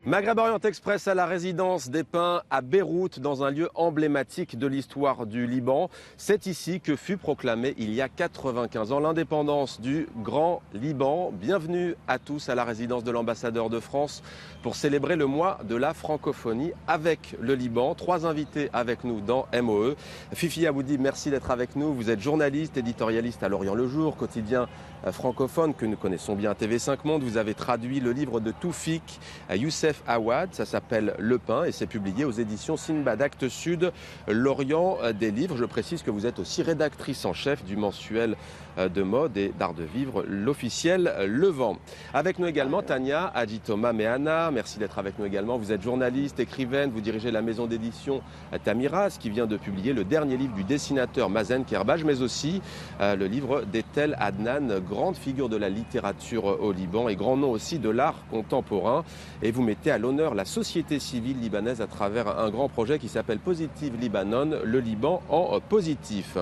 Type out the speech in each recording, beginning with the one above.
Maghreb Orient Express à la résidence des Pins à Beyrouth, dans un lieu emblématique de l'histoire du Liban. C'est ici que fut proclamée il y a 95 ans l'indépendance du Grand Liban. Bienvenue à tous à la résidence de l'ambassadeur de France pour célébrer le mois de la francophonie avec le Liban. 3 invités avec nous dans MOE. Fifi Aboudib, merci d'être avec nous. Vous êtes journaliste, éditorialiste à L'Orient le Jour, quotidien francophone que nous connaissons bien à TV5 Monde. Vous avez traduit le livre de Toufik Youssef Awad, ça s'appelle Le Pin et c'est publié aux éditions Sinbad Actes Sud, L'Orient des livres. Je précise que vous êtes aussi rédactrice en chef du mensuel de mode et d'art de vivre, l'officiel Le Vent. Avec nous également Tania Hadjitoma Mehana, merci d'être avec nous également. Vous êtes journaliste, écrivaine, vous dirigez la maison d'édition Tamiraz qui vient de publier le dernier livre du dessinateur Mazen Kerbaj, mais aussi le livre d'Etel Adnan, grande figure de la littérature au Liban et grand nom aussi de l'art contemporain. Et vous mettez à l'honneur la société civile libanaise à travers un grand projet qui s'appelle Positive Libanon, le Liban en positif.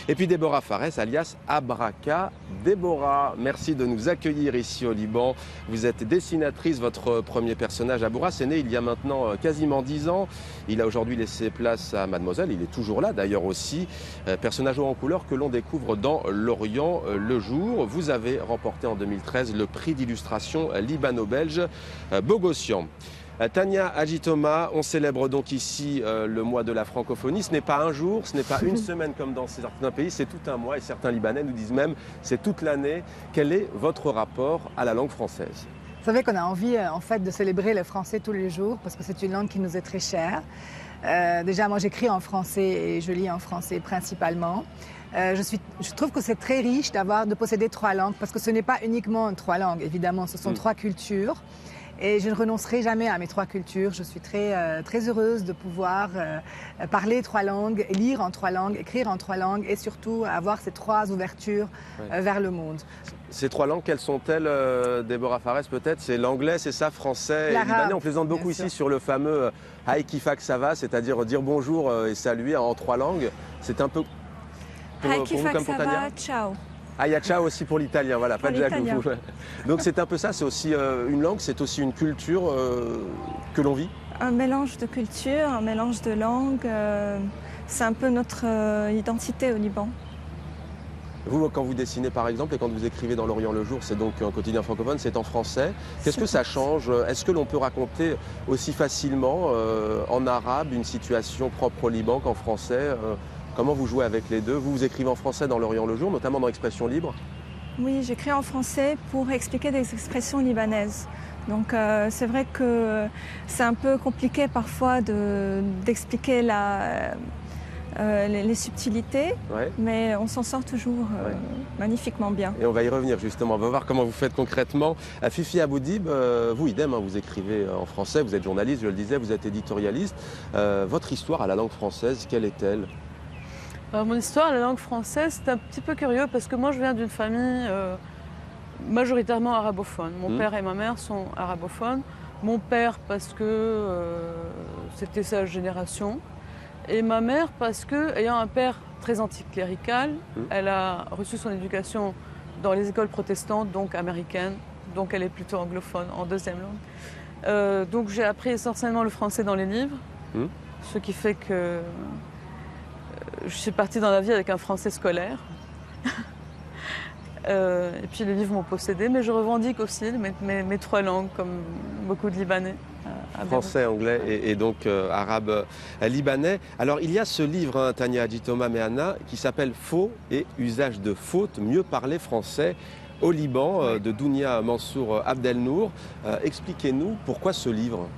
Et puis Déborah Fares, alias Abraka. Déborah, merci de nous accueillir ici au Liban. Vous êtes dessinatrice, votre premier personnage, Abouras, est né il y a maintenant quasiment 10 ans. Il a aujourd'hui laissé place à Mademoiselle, il est toujours là d'ailleurs aussi. Personnage haut en couleur que l'on découvre dans L'Orient le Jour. Vous avez remporté en 2013 le prix d'illustration libano-belge Bogossian. Tania Hadjitoma, on célèbre donc ici le mois de la francophonie. Ce n'est pas un jour, ce n'est pas une semaine comme dans certains pays, c'est tout un mois et certains Libanais nous disent même c'est toute l'année. Quel est votre rapport à la langue française ? Vous savez qu'on a envie en fait de célébrer le français tous les jours parce que c'est une langue qui nous est très chère. Déjà moi j'écris en français et je lis en français principalement. Je trouve que c'est très riche de posséder 3 langues parce que ce n'est pas uniquement 3 langues, évidemment, ce sont 3 cultures. Et je ne renoncerai jamais à mes 3 cultures. Je suis très heureuse de pouvoir parler 3 langues, lire en 3 langues, écrire en 3 langues et surtout avoir ces 3 ouvertures vers le monde. Ces 3 langues, quelles sont-elles, Déborah Fares peut-être? C'est l'anglais, c'est ça, français et libanais. On plaisante beaucoup ici sur le fameux « Hi Kifak Sava », c'est-à-dire dire bonjour et saluer en 3 langues. C'est un peu pour vous comme pour Tania. Ciao. Ah, il y a ciao aussi pour l'italien, voilà, pas de jaloux. Donc c'est un peu ça, c'est aussi une langue, c'est aussi une culture que l'on vit. Un mélange de culture, un mélange de langues, c'est un peu notre identité au Liban. Vous, quand vous dessinez par exemple et quand vous écrivez dans L'Orient le Jour, c'est donc un quotidien francophone, c'est en français. Qu'est-ce que ça change? Est-ce que l'on peut raconter aussi facilement en arabe une situation propre au Liban qu'en français? Comment vous jouez avec les deux? Vous écrivez en français dans L'Orient le Jour, notamment dans Expression libre? Oui, j'écris en français pour expliquer des expressions libanaises. Donc c'est vrai que c'est un peu compliqué parfois d'expliquer les subtilités, mais on s'en sort toujours magnifiquement bien. Et on va y revenir justement, on va voir comment vous faites concrètement. Fifi Aboudib, vous idem, vous écrivez en français, vous êtes journaliste, je le disais, vous êtes éditorialiste. Votre histoire à la langue française, quelle est-elle? Mon histoire à la langue française, c'est un petit peu curieux parce que moi je viens d'une famille majoritairement arabophone. Mon père et ma mère sont arabophones. Mon père parce que c'était sa génération et ma mère parce que, ayant un père très anticlérical, elle a reçu son éducation dans les écoles protestantes, donc américaines, donc elle est plutôt anglophone en 2e langue. Donc j'ai appris essentiellement le français dans les livres, ce qui fait que je suis partie dans la vie avec un français scolaire. Et puis les livres m'ont possédé, mais je revendique aussi mes 3 langues, comme beaucoup de Libanais. Français, anglais et donc arabe libanais. Alors il y a ce livre, Tania Hadjitoma Mehana, qui s'appelle Faux et usage de faute, mieux parler français au Liban, de Dounia Mansour Abdelnour. Expliquez-nous pourquoi ce livre?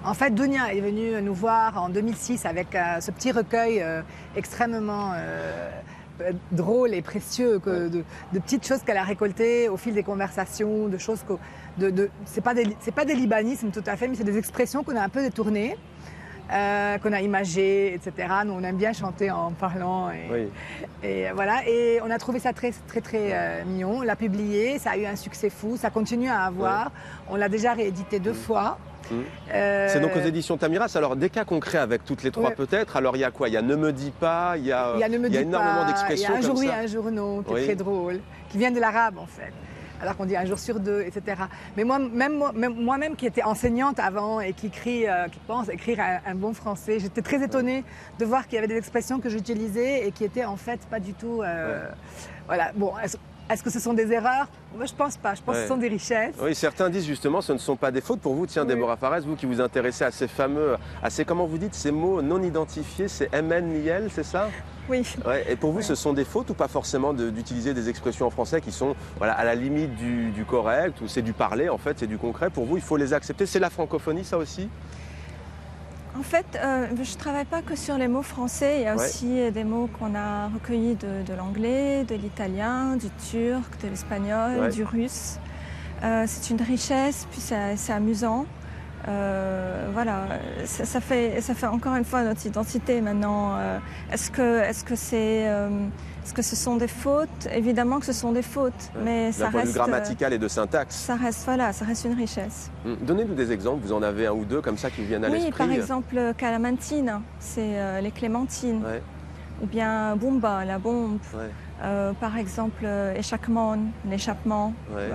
En fait, Dounia est venue nous voir en 2006 avec ce petit recueil extrêmement drôle et précieux de petites choses qu'elle a récoltées au fil des conversations, de choses c'est pas des libanismes tout à fait, mais c'est des expressions qu'on a un peu détournées. qu'on a imagées, etc. Nous, on aime bien chanter en parlant. Et voilà. Et on a trouvé ça très, très, très mignon. On l'a publié, ça a eu un succès fou, ça continue à avoir. On l'a déjà réédité 2 fois. C'est donc aux éditions Tamiras. Alors des cas concrets avec toutes les 3 peut-être. Alors il y a quoi? Il y a Ne me dis pas, il y a énormément d'expressions comme ça. Il y a Un jour oui, un jour non, qui est très drôle, qui vient de l'arabe en fait. Alors qu'on dit un jour sur 2, etc. Mais moi-même qui étais enseignante avant et qui pense écrire un bon français, j'étais très étonnée de voir qu'il y avait des expressions que j'utilisais et qui étaient en fait pas du tout... Voilà, bon... Est-ce que ce sont des erreurs? Moi, je pense pas. Je pense que ce sont des richesses. Oui, certains disent justement ce ne sont pas des fautes pour vous. Tiens, Déborah Farès, vous qui vous intéressez à ces fameux, comment vous dites, ces mots non identifiés, c'est MN, Niel, c'est ça? Oui. Ouais. Et pour vous, ce sont des fautes ou pas forcément d'utiliser des expressions en français qui sont à la limite du correct, ou c'est du parler en fait, c'est du concret? Pour vous, il faut les accepter. C'est la francophonie, ça aussi? En fait, je ne travaille pas que sur les mots français. Il y a aussi des mots qu'on a recueillis de l'anglais, de l'italien, du turc, de l'espagnol, du russe. C'est une richesse, puis c'est amusant. Voilà, ça fait encore une fois notre identité maintenant. Est-ce que ce sont des fautes? Évidemment que ce sont des fautes, mais ça reste... D'un point de vue grammatical et de syntaxe. Ça reste une richesse. Donnez-nous des exemples, vous en avez un ou deux comme ça qui viennent à l'esprit. Oui, par exemple, calamantine, c'est les clémentines. Ou bien Bumba, la bombe. Par exemple, échappement, l'échappement,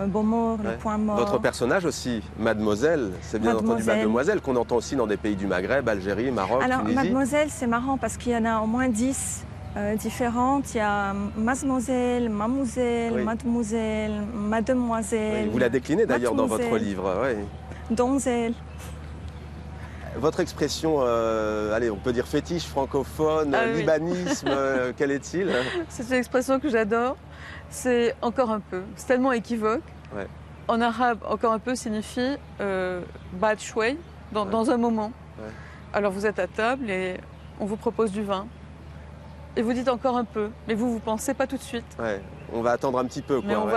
bon mot, le point mort. Votre personnage aussi, Mademoiselle, c'est bien entendu Mademoiselle qu'on entend aussi dans des pays du Maghreb, Algérie, Maroc, Alors, Tunisie. Mademoiselle, c'est marrant parce qu'il y en a au moins 10 différentes. Il y a Mademoiselle, Mademoiselle, Mademoiselle, Mademoiselle. Vous la déclinez d'ailleurs dans votre livre. Donzelle. Votre expression, allez, on peut dire fétiche, francophone, libanisme, quel est-il? C'est une expression que j'adore. C'est encore un peu. C'est tellement équivoque. En arabe, encore un peu signifie bad shway, dans un moment. Alors vous êtes à table et on vous propose du vin. Et vous dites encore un peu, mais vous pensez pas tout de suite. On va attendre un petit peu, quoi. Mais on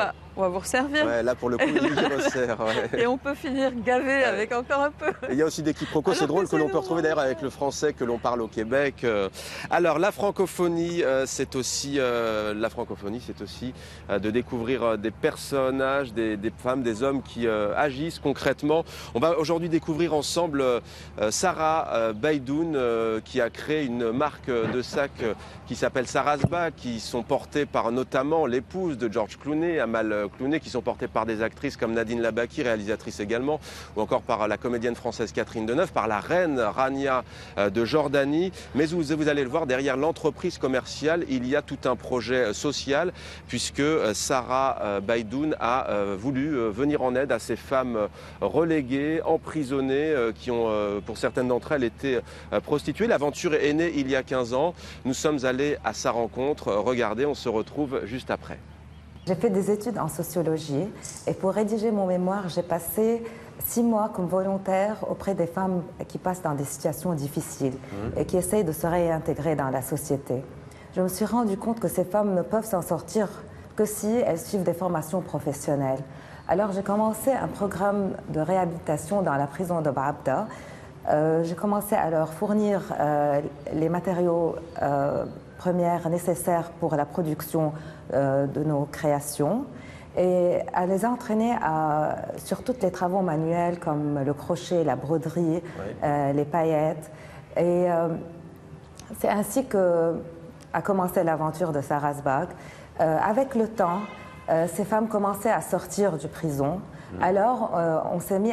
va vous resservir. Là, pour le coup, il resserre. Et on peut finir gavé avec encore un peu. Et il y a aussi des quiproquos, c'est drôle, que l'on peut retrouver d'ailleurs avec le français que l'on parle au Québec. Alors, la francophonie, c'est aussi de découvrir des personnages, des femmes, des hommes qui agissent concrètement. On va aujourd'hui découvrir ensemble Sarah Beydoun, qui a créé une marque de sacs qui s'appelle Sarasbag, qui sont portés par notamment l'épouse de George Clooney, Amal Clooney, qui sont portés par des actrices comme Nadine Labaki, réalisatrice également, ou encore par la comédienne française Catherine Deneuve, par la reine Rania de Jordanie. Mais vous allez le voir, derrière l'entreprise commerciale, il y a tout un projet social, puisque Sarah Beydoun a voulu venir en aide à ces femmes reléguées, emprisonnées, qui ont, pour certaines d'entre elles, été prostituées. L'aventure est née il y a 15 ans. Nous sommes allés à sa rencontre. Regardez, on se retrouve juste après. J'ai fait des études en sociologie et pour rédiger mon mémoire, j'ai passé 6 mois comme volontaire auprès des femmes qui passent dans des situations difficiles et qui essayent de se réintégrer dans la société. Je me suis rendu compte que ces femmes ne peuvent s'en sortir que si elles suivent des formations professionnelles. Alors j'ai commencé un programme de réhabilitation dans la prison de Baabda. J'ai commencé à leur fournir les matériaux premières nécessaires pour la production de nos créations et à les entraîner sur tous les travaux manuels comme le crochet, la broderie, les paillettes. Et c'est ainsi qu'a commencé l'aventure de Sarasbag. Avec le temps, ces femmes commençaient à sortir de prison. Alors, on s'est mis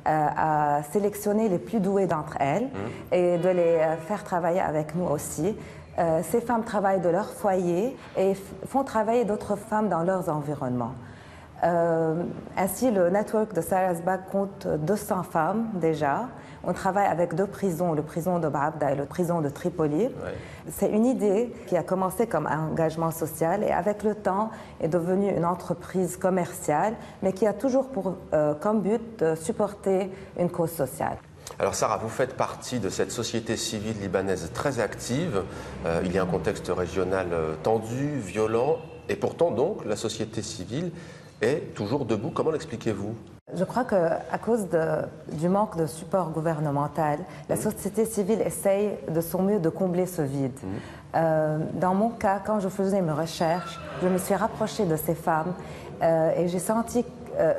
à sélectionner les plus douées d'entre elles et de les faire travailler avec nous aussi. Ces femmes travaillent de leur foyer et font travailler d'autres femmes dans leurs environnements. Ainsi, le network de Sarasbag compte 200 femmes déjà. On travaille avec 2 prisons, le prison de Baabda et le prison de Tripoli. C'est une idée qui a commencé comme un engagement social et avec le temps est devenue une entreprise commerciale, mais qui a toujours comme but de supporter une cause sociale. Alors Sarah, vous faites partie de cette société civile libanaise très active. Il y a un contexte régional tendu, violent, et pourtant donc la société civile est toujours debout. Comment l'expliquez-vous ? Je crois qu'à cause du manque de support gouvernemental, la société civile essaye de son mieux de combler ce vide. Dans mon cas, quand je faisais mes recherches, je me suis rapprochée de ces femmes et j'ai senti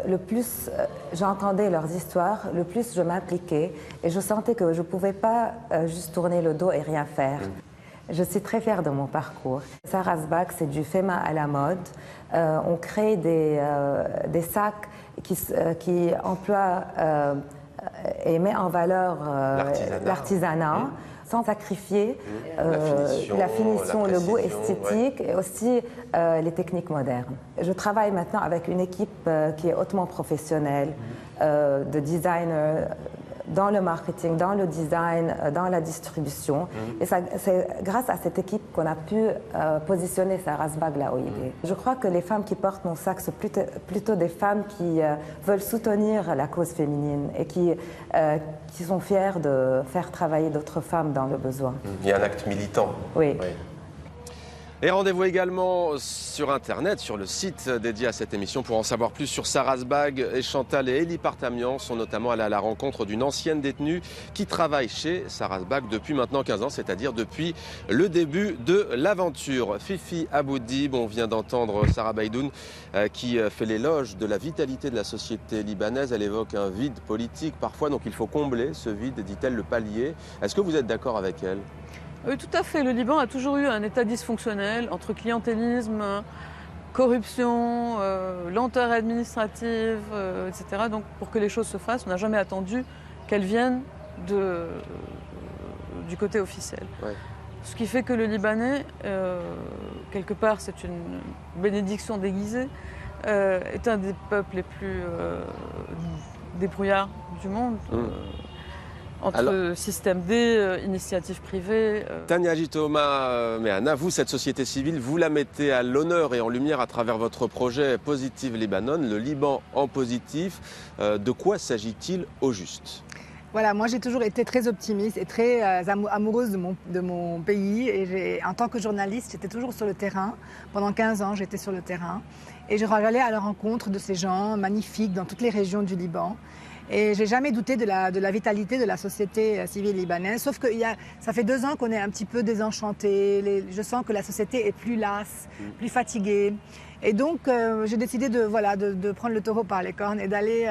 le plus j'entendais leurs histoires, le plus je m'impliquais et je sentais que je ne pouvais pas juste tourner le dos et rien faire. Je suis très fière de mon parcours. Sarasbag, c'est du fait main à la mode. On crée des sacs qui emploient et met en valeur l'artisanat. Sans sacrifier la finition, le goût esthétique et aussi les techniques modernes. Je travaille maintenant avec une équipe qui est hautement professionnelle, de designers dans le marketing, dans le design, dans la distribution. Et c'est grâce à cette équipe qu'on a pu positionner Sarasbag là où il est. Je crois que les femmes qui portent mon sac sont plutôt des femmes qui veulent soutenir la cause féminine et qui sont fières de faire travailler d'autres femmes dans le besoin. Il y a un acte militant. Oui. Et rendez-vous également sur Internet, sur le site dédié à cette émission pour en savoir plus sur Sarasbag. Et Chantal et Elie Partamian sont notamment allés à la rencontre d'une ancienne détenue qui travaille chez Sarasbag depuis maintenant 15 ans, c'est-à-dire depuis le début de l'aventure. Fifi Aboudib, on vient d'entendre Sarah Beydoun qui fait l'éloge de la vitalité de la société libanaise. Elle évoque un vide politique parfois, donc il faut combler ce vide, dit-elle, le pallier. Est-ce que vous êtes d'accord avec elle ? Oui, tout à fait. Le Liban a toujours eu un état dysfonctionnel entre clientélisme, corruption, lenteur administrative, etc. Donc pour que les choses se fassent, on n'a jamais attendu qu'elles viennent du côté officiel. Ouais. Ce qui fait que le Libanais, quelque part, c'est une bénédiction déguisée, est un des peuples les plus débrouillards du monde. Entre système D, initiative privée. Tania Jitoma Meana, vous, cette société civile, vous la mettez à l'honneur et en lumière à travers votre projet Positive Libanon, le Liban en positif. De quoi s'agit-il au juste ? Voilà, moi j'ai toujours été très optimiste et très amoureuse de mon pays. Et en tant que journaliste, j'étais toujours sur le terrain. Pendant 15 ans, j'étais sur le terrain. Et j'allais à la rencontre de ces gens magnifiques dans toutes les régions du Liban. Et j'ai jamais douté de la vitalité de la société civile libanaise, sauf que ça fait 2 ans qu'on est un petit peu désenchanté. Je sens que la société est plus lasse, plus fatiguée. Et donc, j'ai décidé de prendre le taureau par les cornes et d'aller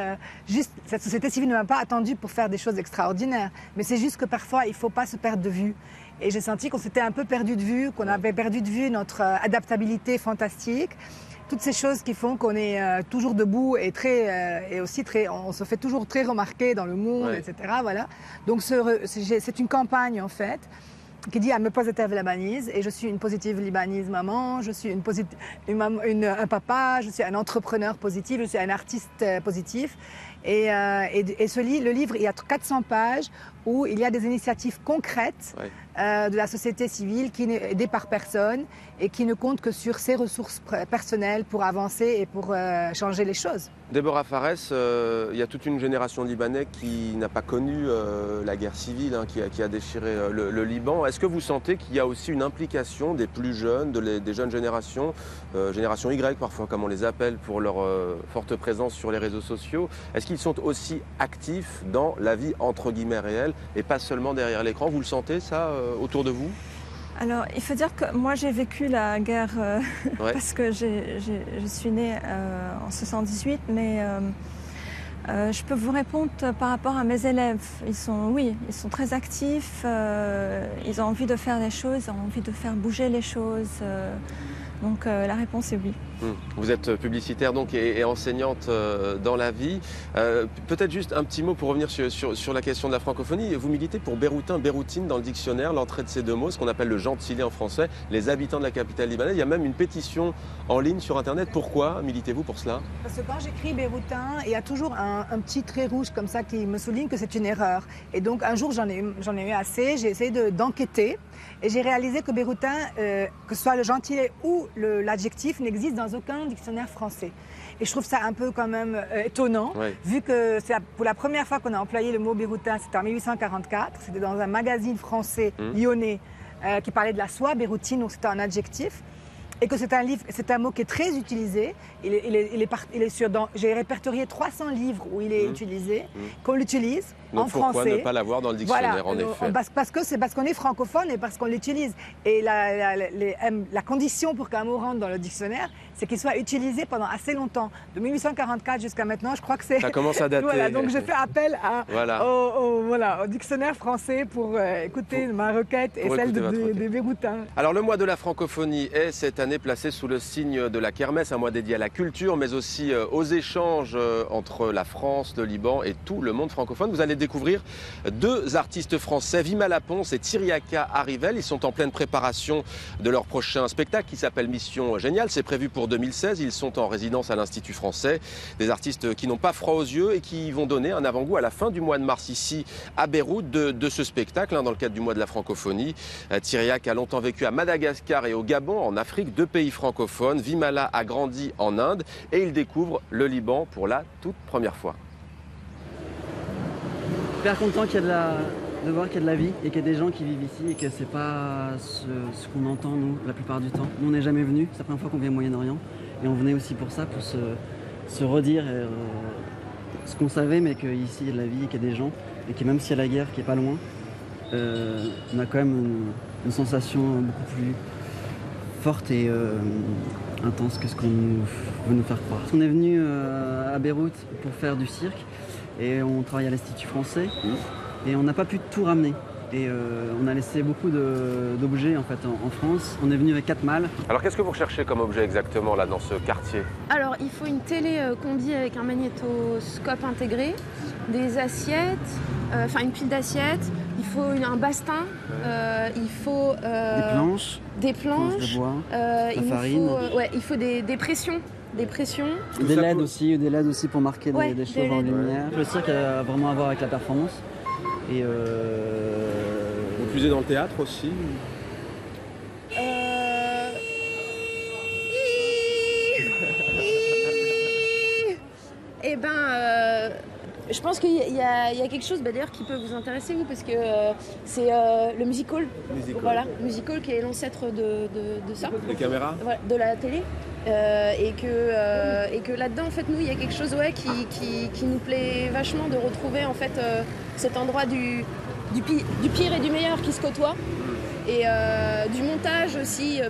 cette société civile ne m'a pas attendu pour faire des choses extraordinaires. Mais c'est juste que parfois, il ne faut pas se perdre de vue. Et j'ai senti qu'on s'était un peu perdu de vue, qu'on avait perdu de vue notre adaptabilité fantastique. Toutes ces choses qui font qu'on est toujours debout et aussi on se fait toujours très remarquer dans le monde, etc. Voilà. Donc c'est une campagne en fait qui dit I'm a positive Lebanese et je suis une positive Libanese maman, je suis un papa, je suis un entrepreneur positif, je suis un artiste positif. Et le livre, il y a 400 pages où il y a des initiatives concrètes de la société civile qui n'est aidée par personne et qui ne compte que sur ses ressources personnelles pour avancer et pour changer les choses. Déborah Fares, il y a toute une génération de Libanais qui n'a pas connu la guerre civile qui a déchiré le Liban. Est-ce que vous sentez qu'il y a aussi une implication des plus jeunes, des jeunes générations, génération Y parfois comme on les appelle pour leur forte présence sur les réseaux sociaux? Est-ce qu'ils sont aussi actifs dans la vie entre guillemets réelle et pas seulement derrière l'écran? Vous le sentez ça autour de vous? Alors, il faut dire que moi, j'ai vécu la guerre parce que je suis née en 78, mais je peux vous répondre par rapport à mes élèves. Ils sont très actifs, ils ont envie de faire des choses, ils ont envie de faire bouger les choses. Donc la réponse est oui. Vous êtes publicitaire donc et enseignante dans la vie. Peut-être juste un petit mot pour revenir sur la question de la francophonie. Vous militez pour Béroutin, Béroutine dans le dictionnaire, l'entrée de ces 2 mots, ce qu'on appelle le gentilé en français, les habitants de la capitale libanaise. Il y a même une pétition en ligne sur Internet. Pourquoi militez-vous pour cela? Parce que quand j'écris Béroutin, il y a toujours un petit trait rouge comme ça qui me souligne que c'est une erreur. Et donc un jour, j'en ai eu assez, j'ai essayé d'enquêter. Et j'ai réalisé que Béroutin, que ce soit le gentilé ou l'adjectif, n'existe dans aucun dictionnaire français. Et je trouve ça un peu quand même étonnant, vu que c'est pour la première fois qu'on a employé le mot Béroutin, c'était en 1844, c'était dans un magazine français lyonnais qui parlait de la soie, Béroutine, donc c'était un adjectif. et que c'est un livre, c'est un mot qui est très utilisé. J'ai répertorié 300 livres où il est utilisé, qu'on l'utilise en français. Pourquoi ne pas l'avoir dans le dictionnaire, en effet? Parce qu'on est francophone et parce qu'on l'utilise. Et la condition pour qu'un mot rentre dans le dictionnaire, c'est qu'il soit utilisé pendant assez longtemps. De 1844 jusqu'à maintenant, je crois que c'est... Ça commence à dater. Voilà, donc je fais appel au dictionnaire français pour écouter ma requête et celle des Béroutins. Alors le mois de la francophonie est cette année placé sous le signe de la kermesse, un mois dédié à la culture, mais aussi aux échanges entre la France, le Liban et tout le monde francophone. Vous allez découvrir 2 artistes français, Vima Laponce et Tiriaka Arrivel. Ils sont en pleine préparation de leur prochain spectacle qui s'appelle Mission Géniale. C'est prévu pour 2016. Ils sont en résidence à l'Institut français. Des artistes qui n'ont pas froid aux yeux et qui vont donner un avant-goût à la fin du mois de mars ici à Beyrouth de ce spectacle dans le cadre du mois de la francophonie. Tiriaka a longtemps vécu à Madagascar et au Gabon, en Afrique, 2 pays francophones. Vimala a grandi en Inde et il découvre le Liban pour la toute première fois. Super content de voir qu'il y a de la vie et qu'il y a des gens qui vivent ici et que c'est pas ce qu'on entend nous la plupart du temps. Nous on n'est jamais venus, c'est la première fois qu'on vient au Moyen-Orient et on venait aussi pour ça, pour se redire ce qu'on savait, mais qu'ici il y a de la vie et qu'il y a des gens et que même s'il y a la guerre qui est pas loin, on a quand même une sensation beaucoup plus forte et intense que ce qu'on veut nous faire croire. On est venu à Beyrouth pour faire du cirque et on travaille à l'Institut français et on n'a pas pu tout ramener. Et on a laissé beaucoup d'objets en fait en France. On est venu avec 4 malles. Alors qu'est-ce que vous recherchez comme objet exactement là dans ce quartier? Alors il faut une télé combi avec un magnétoscope intégré, des assiettes, une pile d'assiettes, il faut un bastin, il faut des planches, de bois, il farine. Il faut des pressions. Des pressions. Des LED aussi pour marquer des choses en lumière. Le cirque a vraiment à voir avec la performance. Et Vous puisez dans le théâtre aussi? Je pense qu'il y a quelque chose d'ailleurs qui peut vous intéresser, vous, parce que c'est le music hall. Voilà, music hall qui est l'ancêtre de ça. Les caméras? De la télé. Et que là-dedans, en fait, nous, il y a quelque chose qui nous plaît vachement de retrouver en fait cet endroit du pire et du meilleur qui se côtoient. Et du montage aussi.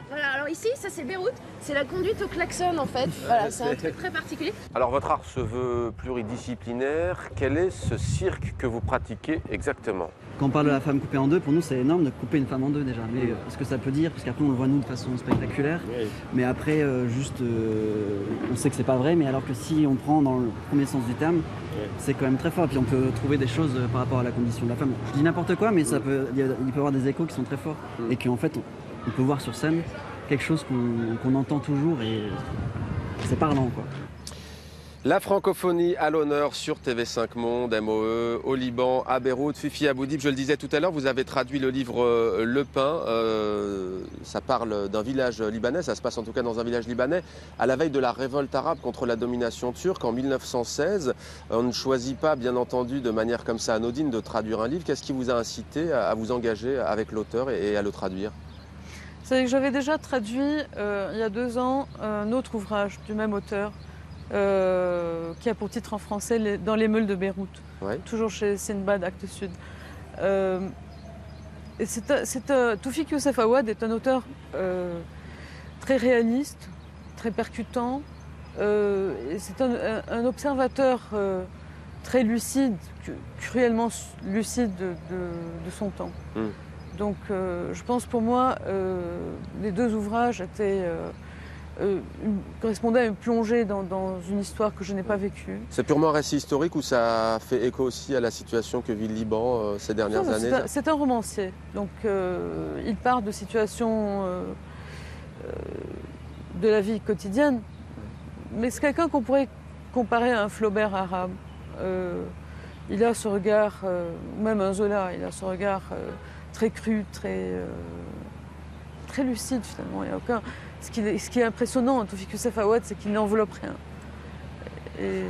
Voilà, alors ici, ça c'est Beyrouth, c'est la conduite au klaxon en fait. Voilà, c'est un truc très particulier. Alors votre art se veut pluridisciplinaire. Quel est ce cirque que vous pratiquez exactement? Quand on parle de la femme coupée en deux, pour nous c'est énorme de couper une femme en deux déjà. Mais ce que ça peut dire, parce qu'après on le voit nous de façon spectaculaire. Oui. Mais après, on sait que c'est pas vrai. Mais alors que si on prend dans le premier sens du terme, c'est quand même très fort. Puis on peut trouver des choses par rapport à la condition de la femme. Je dis n'importe quoi, mais il peut y avoir des échos qui sont très forts. Et qu'en fait, on peut voir sur scène quelque chose qu'on entend toujours et c'est parlant, quoi. La francophonie à l'honneur sur TV5 Monde, MOE, au Liban, à Beyrouth. Fifi Aboudib, je le disais tout à l'heure, vous avez traduit le livre Le Pain. Ça parle d'un village libanais, ça se passe en tout cas dans un village libanais, à la veille de la révolte arabe contre la domination turque en 1916. On ne choisit pas, bien entendu, de manière comme ça anodine de traduire un livre. Qu'est-ce qui vous a incité à vous engager avec l'auteur et à le traduire? C'est que j'avais déjà traduit il y a 2 ans un autre ouvrage du même auteur qui a pour titre en français Dans les meules de Beyrouth, toujours chez Sinbad Actes Sud. Toufik Youssef Awad est un auteur très réaliste, très percutant. C'est un observateur très lucide, cruellement lucide de son temps. Donc je pense pour moi, les 2 ouvrages correspondaient à une plongée dans une histoire que je n'ai pas vécue. C'est purement un récit historique ou ça fait écho aussi à la situation que vit le Liban ces dernières années? C'est un romancier, donc il part de situations de la vie quotidienne, mais c'est quelqu'un qu'on pourrait comparer à un Flaubert arabe. Il a ce regard, même un Zola, il a ce regard très cru, très lucide finalement. Il y a aucun... Ce qui est impressionnant en Toufik Youssef Awad, c'est qu'il n'enveloppe rien. Et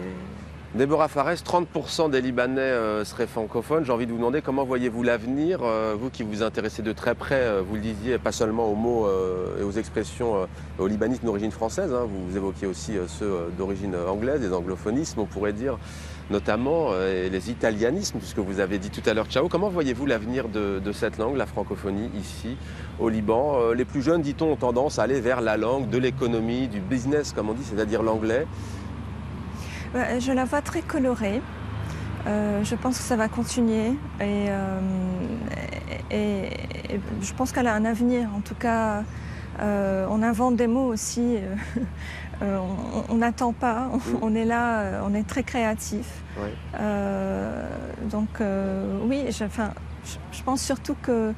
Déborah Fares, 30% des Libanais seraient francophones. J'ai envie de vous demander comment voyez-vous l'avenir, vous qui vous intéressez de très près, vous le disiez, pas seulement aux mots et aux expressions aux libanismes d'origine française, hein, vous évoquiez aussi ceux d'origine anglaise, les anglophonismes, on pourrait dire notamment, et les italianismes, puisque vous avez dit tout à l'heure ciao. Comment voyez-vous l'avenir de cette langue, la francophonie, ici au Liban? Les plus jeunes, dit-on, ont tendance à aller vers la langue de l'économie, du business, comme on dit, c'est-à-dire l'anglais. Je la vois très colorée. Je pense que ça va continuer et je pense qu'elle a un avenir. En tout cas, on invente des mots aussi. On n'attend pas. On est là. On est très créatif. Ouais. Donc oui, je pense surtout qu'il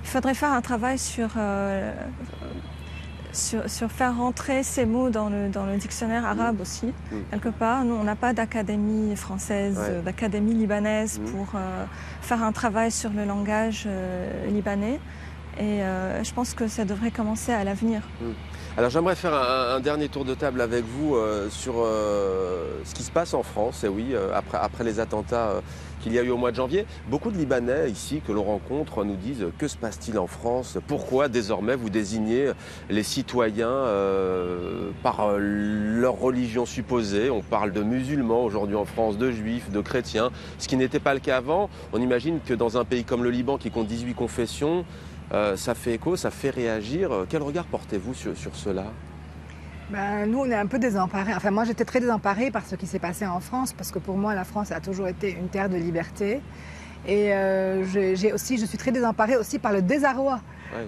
faudrait faire un travail sur faire rentrer ces mots dans le dictionnaire arabe aussi, quelque part. Nous, on n'a pas d'académie française, d'académie libanaise pour faire un travail sur le langage libanais. Et je pense que ça devrait commencer à l'avenir. Alors j'aimerais faire un dernier tour de table avec vous sur ce qui se passe en France. Et oui, après les attentats qu'il y a eu au mois de janvier, beaucoup de Libanais ici que l'on rencontre nous disent que se passe-t-il en France? Pourquoi désormais vous désignez les citoyens par leur religion supposée? On parle de musulmans aujourd'hui en France, de juifs, de chrétiens, ce qui n'était pas le cas avant. On imagine que dans un pays comme le Liban qui compte 18 confessions, ça fait écho, ça fait réagir. Quel regard portez-vous sur cela? Nous, on est un peu désemparés. Enfin, moi, j'étais très désemparée par ce qui s'est passé en France, parce que pour moi, la France a toujours été une terre de liberté. Et je suis très désemparée aussi par le désarroi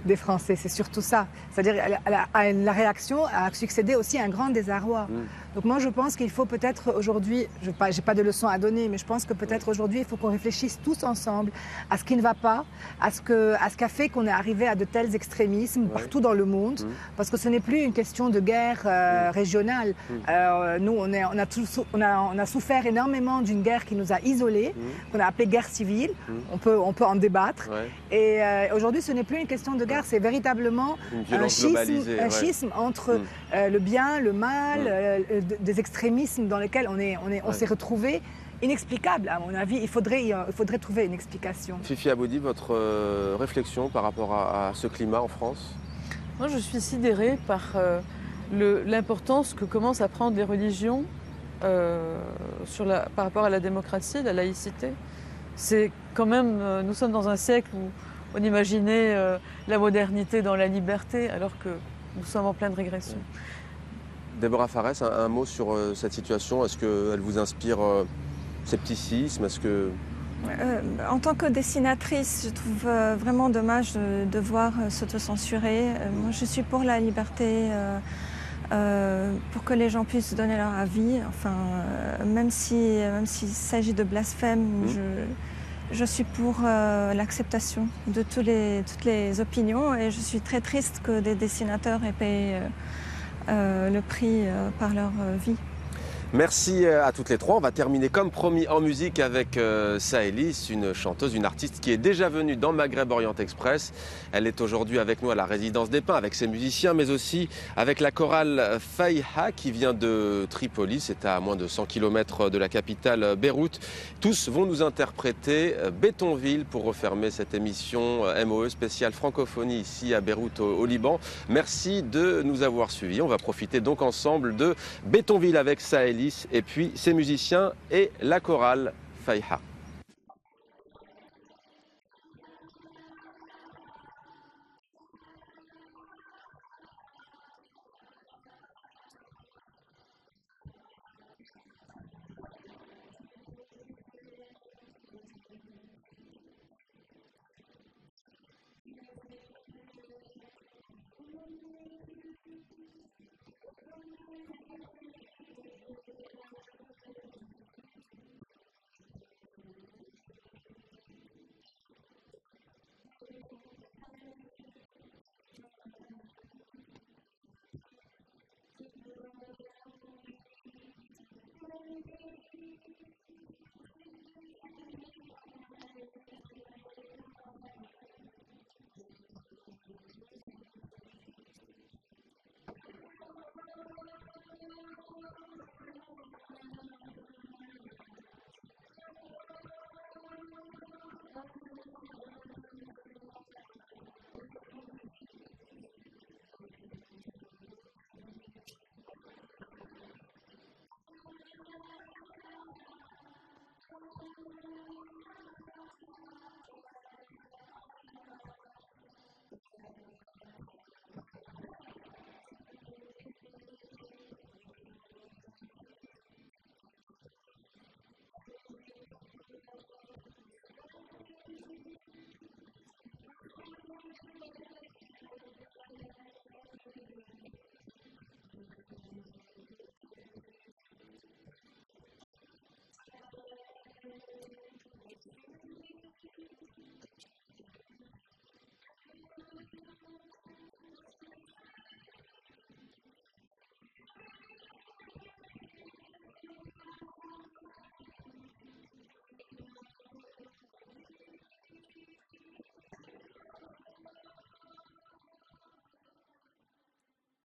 des Français. C'est surtout ça. C'est-à-dire, la réaction a succédé aussi à un grand désarroi. Donc moi, je pense qu'il faut peut-être aujourd'hui, je n'ai pas de leçons à donner, mais je pense que peut-être aujourd'hui, il faut qu'on réfléchisse tous ensemble à ce qui ne va pas, à ce qu'a fait qu'on est arrivé à de tels extrémismes partout dans le monde, parce que ce n'est plus une question de guerre régionale. Nous, on a souffert énormément d'une guerre qui nous a isolés, qu'on a appelée guerre civile. On peut en débattre. Et aujourd'hui, ce n'est plus une question de guerre, c'est véritablement un schisme entre le bien, le mal, des extrémismes dans lesquels on s'est retrouvés, inexplicable à mon avis. Il faudrait trouver une explication. Fifi Aboudi, votre réflexion par rapport à ce climat en France? Moi, je suis sidérée par l'importance que commencent à prendre les religions par rapport à la démocratie, la laïcité. C'est quand même, nous sommes dans un siècle où on imaginait la modernité dans la liberté, alors que nous sommes en pleine régression. Déborah Fares, un mot sur cette situation. Est-ce qu'elle vous inspire scepticisme? En tant que dessinatrice, je trouve vraiment dommage de devoir s'autocensurer. Moi, je suis pour la liberté, pour que les gens puissent donner leur avis. Enfin, même s'il s'agit de blasphème, je suis pour l'acceptation de toutes les opinions. Et je suis très triste que des dessinateurs aient payé le prix par leur vie. Merci à toutes les trois. On va terminer comme promis en musique avec Saëlys, une chanteuse, une artiste qui est déjà venue dans Maghreb Orient Express. Elle est aujourd'hui avec nous à la résidence des Pins avec ses musiciens, mais aussi avec la chorale Fayha qui vient de Tripoli. C'est à moins de 100 km de la capitale Beyrouth. Tous vont nous interpréter Bétonville pour refermer cette émission MOE spéciale francophonie ici à Beyrouth au Liban. Merci de nous avoir suivis. On va profiter donc ensemble de Bétonville avec Saëlys et puis ses musiciens et la chorale Fayha.